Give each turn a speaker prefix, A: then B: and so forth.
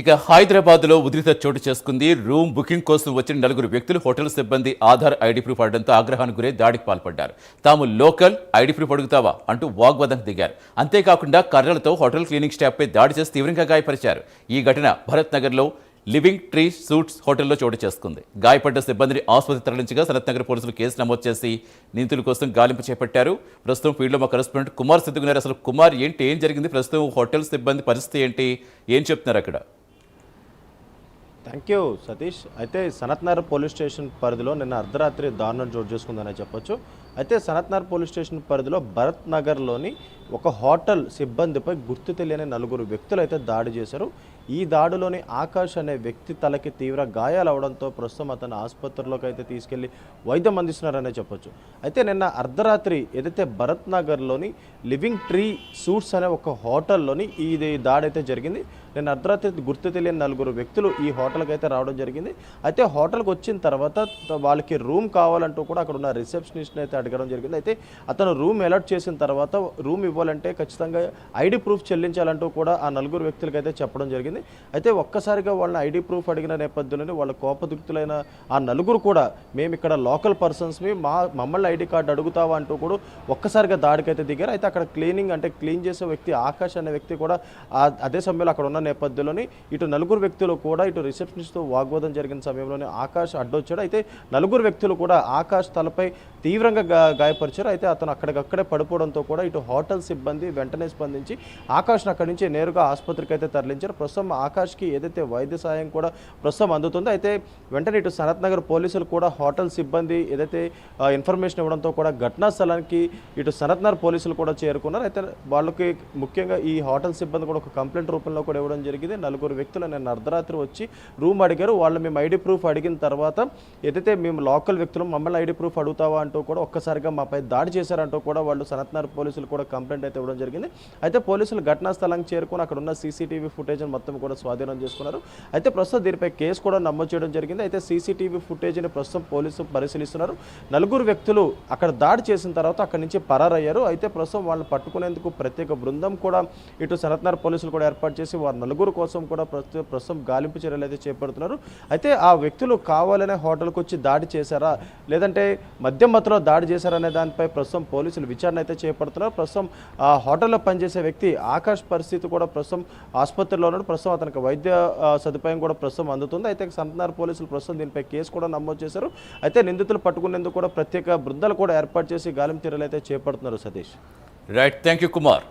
A: ఇక హైదరాబాద్లో ఉద్రిక్త చోటు చేసుకుంది. రూమ్ బుకింగ్ కోసం వచ్చిన నలుగురు వ్యక్తులు హోటల్ సిబ్బంది ఆధార్ ఐడి ప్రూఫ్ అడడంతో ఆగ్రహానికి గురై దాడికి పాల్పడ్డారు. తాము లోకల్, ఐడి ప్రూఫ్ అడుగుతావా అంటూ వాగ్వాదానికి దిగారు. అంతేకాకుండా కర్రలతో హోటల్ క్లీనింగ్ స్టాఫ్పై దాడి చేసి తీవ్రంగా గాయపరిచారు. ఈ ఘటన భరత్ నగర్లో లివింగ్ ట్రీ సూట్స్ హోటల్లో చోటు చేసుకుంది. గాయపడ్డ సిబ్బందిని ఆసుపత్రి తరలించగా సనత్ నగర్ పోలీసులు కేసు నమోదు చేసి నిందితుల కోసం గాలింపు చేపట్టారు. ప్రస్తుతం ఫీల్డ్లో మా కరెస్పాండెంట్ కుమార్ సిద్ధుగున్నారు. అసలు కుమార్, ఏం జరిగింది? ప్రస్తుతం హోటల్ సిబ్బంది పరిస్థితి ఏంటి? ఏం చెప్తున్నారు అక్కడ?
B: Thank you Satish. అయితే సనత్నగర్ పోలీస్ స్టేషన్ పరిధిలో నిన్న అర్ధరాత్రి దారుణం చోటు చేసుకుందనే చెప్పొచ్చు. అయితే సనత్నగర్ పోలీస్ స్టేషన్ పరిధిలో భరత్ నగర్లోని ఒక హోటల్ సిబ్బందిపై గుర్తు తెలియని నలుగురు వ్యక్తులు అయితే దాడి చేశారు. ఈ దాడిలోని ఆకాష్ అనే వ్యక్తి తలకి తీవ్ర గాయాలు అవడంతో ప్రస్తుతం అతను ఆసుపత్రిలోకి అయితే తీసుకెళ్లి వైద్యం అందిస్తున్నారనే చెప్పొచ్చు. అయితే నిన్న అర్ధరాత్రి ఏదైతే భరత్ నగర్లోని లివింగ్ ట్రీ సూట్స్ అనే ఒక హోటల్లోని ఇది దాడి అయితే జరిగింది. నిన్న అర్ధరాత్రి గుర్తు తెలియని నలుగురు వ్యక్తులు ఈ హోటల్కి అయితే రావడం జరిగింది. అయితే హోటల్కి వచ్చిన తర్వాత వాళ్ళకి రూమ్ కావాలంటూ కూడా అక్కడ ఉన్న రిసెప్షనిస్ట్ని అయితే అడగడం జరిగింది. అయితే అతను రూమ్ అలాట్ చేసిన తర్వాత రూమ్ ఇవ్వాలంటే ఖచ్చితంగా ఐడి ప్రూఫ్ చెల్లించాలంటూ కూడా ఆ నలుగురు వ్యక్తులకి అయితే చెప్పడం జరిగింది. అయితే ఒక్కసారిగా వాళ్ళని ఐడి ప్రూఫ్ అడిగిన నేపథ్యంలోనే వాళ్ళ కోపదుక్తులైన ఆ నలుగురు కూడా మేము ఇక్కడ లోకల్ పర్సన్స్మి, మమ్మల్ని ఐడి కార్డు అడుగుతావా అంటూ కూడా ఒక్కసారిగా దాడికైతే దిగారు. అయితే అక్కడ క్లీన్ చేసే వ్యక్తి ఆకాష్ అనే వ్యక్తి కూడా అదే సమయంలో అక్కడ ఉన్న నేపథ్యంలోని ఇటు నలుగురు వ్యక్తులు కూడా ఇటు రిసెప్షనిస్ట్తో వాగ్వాదం జరిగిన సమయంలోనే ఆకాష్ అడ్డొచ్చాడు. అయితే నలుగురు వ్యక్తులు కూడా ఆకాష్ తలపై తీవ్రంగా గాయపరిచారు. అయితే అతను అక్కడికక్కడే పడిపోవడంతో కూడా ఇటు హోటల్ సిబ్బంది వెంటనే స్పందించి ఆకాష్ను అక్కడి నుంచి నేరుగా ఆసుపత్రికి అయితే తరలించారు. ప్రస్తుతం ఆకాష్కి ఏదైతే వైద్య సాయం కూడా ప్రస్తుతం అందుతుందో, అయితే వెంటనే ఇటు సనత్ నగర్ పోలీసులు కూడా హోటల్ సిబ్బంది ఏదైతే ఇన్ఫర్మేషన్ ఇవ్వడంతో కూడా ఘటనా స్థలానికి ఇటు సనత్ నగర్ పోలీసులు కూడా చేరుకున్నారు. అయితే వాళ్ళకి ముఖ్యంగా ఈ హోటల్ సిబ్బంది కూడా ఒక కంప్లైంట్ రూపంలో కూడా ఇవ్వడం జరిగింది. నలుగురు వ్యక్తులు నిన్న అర్ధరాత్రి వచ్చి రూమ్ అడిగారు. వాళ్ళు మేము ఐడి ప్రూఫ్ అడిగిన తర్వాత ఏదైతే మేము లోకల్ వ్యక్తులు మమ్మల్ని ఐడి ప్రూఫ్ అడుగుతావా అంటూ కూడా ఒక్కసారిగా మాపై దాడి చేశారంటూ కూడా వాళ్ళు సనత్ నగర్ పోలీసులు కూడా కంప్లైంట్ అయితే ఇవ్వడం జరిగింది. అయితే పోలీసులు ఘటనా స్థలానికి చేరుకుని అక్కడ ఉన్న సీసీటీవీ ఫుటేజ్ మొత్తం కూడా స్వాధీనం చేసుకున్నారు. అయితే ప్రస్తుతం దీనిపై కేసు కూడా నమోదు చేయడం జరిగింది. అయితే సీసీటీవీ ఫుటేజ్ని ప్రస్తుతం పోలీసులు పరిశీలిస్తున్నారు. నలుగురు వ్యక్తులు అక్కడ దాడి చేసిన తర్వాత అక్కడి నుంచి పరారయ్యారు. అయితే ప్రస్తుతం వాళ్ళని పట్టుకునేందుకు ప్రత్యేక బృందం కూడా ఇటు సనత్ నగర్ పోలీసులు కూడా ఏర్పాటు చేసి వారి నలుగురు కోసం కూడా ప్రస్తుతం గాలింపు చర్యలు అయితే చేపడుతున్నారు. అయితే ఆ వ్యక్తులు కావాలనే హోటల్కి వచ్చి దాడి చేశారా, లేదంటే మద్యం మత్తులో దాడి చేశారనే దానిపై ప్రస్తుతం పోలీసులు విచారణ అయితే చేపడుతున్నారు. ప్రస్తుతం ఆ హోటల్లో పనిచేసే వ్యక్తి ఆకాష్ పరిస్థితి కూడా ప్రస్తుతం ఆసుపత్రిలో ఉన్నాడు. ప్రస్తుతం అతనికి వైద్య సదుపాయం కూడా ప్రస్తుతం అందుతుంది. అయితే సనత్ నగర్ పోలీసులు ప్రస్తుతం దీనిపై కేసు కూడా నమోదు చేశారు. అయితే నిందితులు పట్టుకునేందుకు కూడా ప్రత్యేక బృందాలు కూడా ఏర్పాటు చేసి గాలింపు చర్యలు అయితే చేపడుతున్నారు. Satish,
A: right, thank you Kumar.